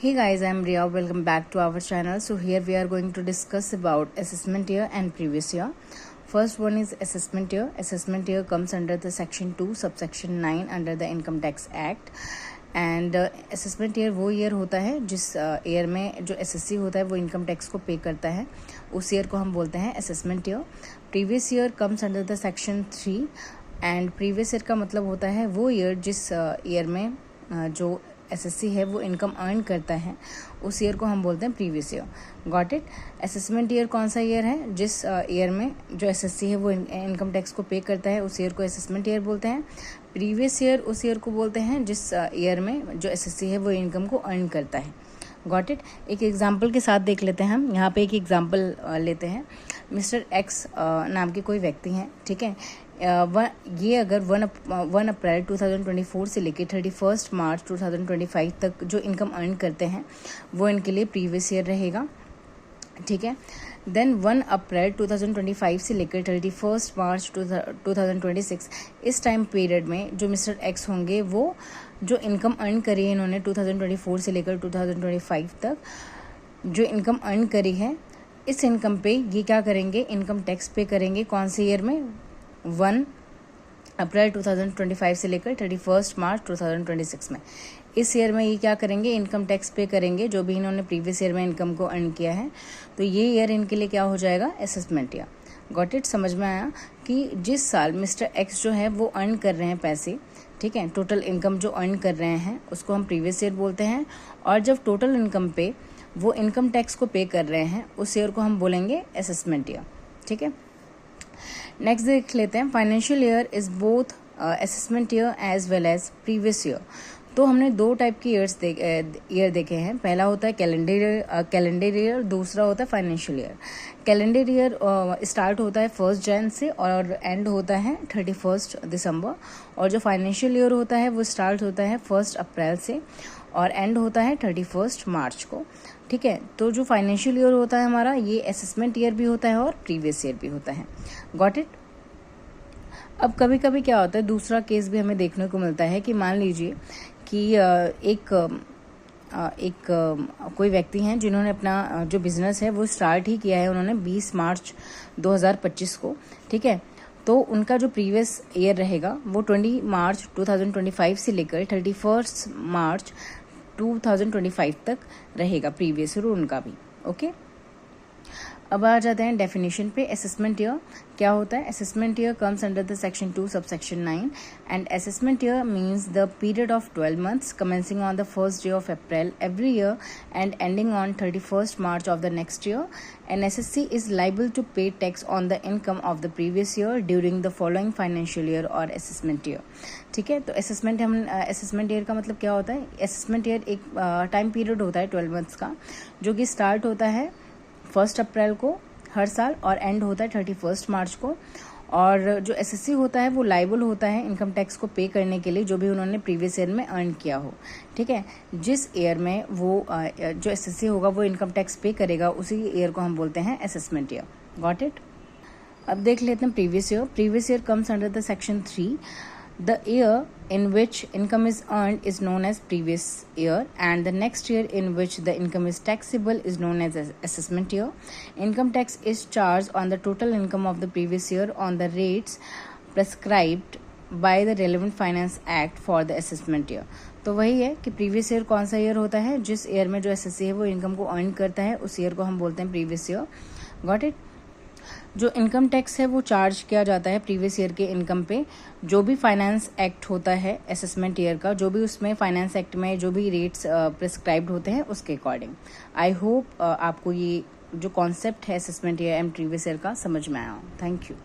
Hey guys, I'm Riya. Welcome back to our channel. So here we are going to discuss about assessment year and previous year. First one is assessment year. Assessment year comes under the section 2 subsection 9 under the Income Tax Act. And assessment year वो year होता है जिस year में जो SSC होता है वो income tax को पे करता है, उस ईयर को हम बोलते हैं assessment year. Previous year comes under the section 3 and previous year का मतलब होता है वो ईयर जिस ईयर में जो एसएससी है वो इनकम अर्न करता है, उस ईयर को हम बोलते हैं previous year. Got it. Assessment year कौन सा ईयर है? जिस ईयर में जो एसएससी है वो इनकम टैक्स को पे करता है, उस ईयर को असेसमेंट ईयर बोलते हैं. प्रीवियस ईयर उस ईयर को बोलते हैं जिस ईयर में जो एसएससी है वो इनकम को अर्न करता है. Got it. एक एग्जाम्पल के साथ देख लेते हैं हम. यहाँ पे एक एग्जाम्पल लेते हैं. मिस्टर एक्स नाम के कोई व्यक्ति हैं, ठीक है. ये अगर 1 अप्रैल 2024 से लेकर 31 मार्च 2025 तक जो इनकम अर्न करते हैं वो इनके लिए प्रीवियस ईयर रहेगा, ठीक है. देन 1 अप्रैल 2025 से लेकर 31 मार्च 2026 इस टाइम पीरियड में जो मिस्टर एक्स होंगे वो जो इनकम अर्न करी है इन्होंने 2024 से लेकर 2025 तक जो इनकम अर्न करी है, इस इनकम पे ये क्या करेंगे? इनकम टैक्स पे करेंगे. कौन से ईयर में? 1 अप्रैल 2025 से लेकर 31 मार्च 2026 में. इस ईयर में ये क्या करेंगे? इनकम टैक्स पे करेंगे जो भी इन्होंने प्रीवियस ईयर में इनकम को अर्न किया है. तो ये ईयर इनके लिए क्या हो जाएगा? Assessment year. Got it. समझ में आया कि जिस साल मिस्टर एक्स जो है वो अर्न कर रहे हैं पैसे, ठीक है, टोटल इनकम जो अर्न कर रहे हैं उसको हम प्रीवियस ईयर बोलते हैं. और जब टोटल इनकम पे वो इनकम टैक्स को पे कर रहे हैं उस ईयर को हम बोलेंगे असेसमेंट ईयर, ठीक है. नेक्स्ट देख लेते हैं. Financial year is both assessment year as well as previous year. तो हमने दो टाइप के ईयर देखे हैं. पहला होता है कैलेंडर ईयर, दूसरा होता है financial year. Calendar year start होता है 1 जनवरी से और एंड होता है 31 दिसंबर. और जो फाइनेंशियल ईयर होता है वो स्टार्ट होता है 1 अप्रैल से और एंड होता है 31 मार्च को, ठीक है. तो जो फाइनेंशियल ईयर होता है हमारा, ये असेसमेंट ईयर भी होता है और प्रीवियस ईयर भी होता है. Got it. अब कभी कभी क्या होता है, दूसरा केस भी हमें देखने को मिलता है कि मान लीजिए कि एक कोई व्यक्ति हैं जिन्होंने अपना जो बिजनेस है वो स्टार्ट ही किया है उन्होंने 20 मार्च 2025 को, ठीक है. तो उनका जो प्रीवियस ईयर रहेगा वो 20 मार्च 2025 से लेकर 31 मार्च 2025 तक रहेगा प्रीवियस ईयर उनका भी. ओके. अब आ जाते हैं डेफिनेशन पे. असेसमेंट ईयर क्या होता है? Assessment year comes under the section 2 subsection 9 and assessment year means the period of 12 months commencing on the first day of April every year and ending on 31st March of the next year. An SSC is liable to pay tax on the income of the previous year during the following financial year or assessment year. ठीक है. तो assessment year का मतलब क्या होता है? Assessment year एक time period होता है 12 months का जो कि स्टार्ट होता है 1 अप्रैल को हर साल और एंड होता है 31 मार्च को. और जो एसएससी होता है वो लाइबल होता है इनकम टैक्स को पे करने के लिए जो भी उन्होंने प्रीवियस ईयर में अर्न किया हो, ठीक है. जिस ईयर में वो जो एसएससी होगा वो इनकम टैक्स पे करेगा उसी ईयर को हम बोलते हैं असेसमेंट ईयर. Got it. अब देख लेते हैं previous year. Previous year comes under the section 3. The year in which income is earned is known as previous year and the next year in which the income is taxable is known as assessment year. Income tax is charged on the total income of the previous year on the rates prescribed by the relevant finance act for the assessment year. तो वही है कि previous year कौन सा year होता है? जिस year में जो एसएससी है वो इनकम को अर्न करता है उस ईयर को हम बोलते हैं प्रीवियस ईयर. Got it. जो इनकम टैक्स है वो चार्ज किया जाता है प्रीवियस ईयर के इनकम पे जो भी फाइनेंस एक्ट होता है असेसमेंट ईयर का, जो भी उसमें फाइनेंस एक्ट में जो भी रेट्स प्रिस्क्राइब्ड होते हैं उसके अकॉर्डिंग. आई होप आपको ये जो कॉन्सेप्ट है assessment year and previous year का समझ में आया. Thank you.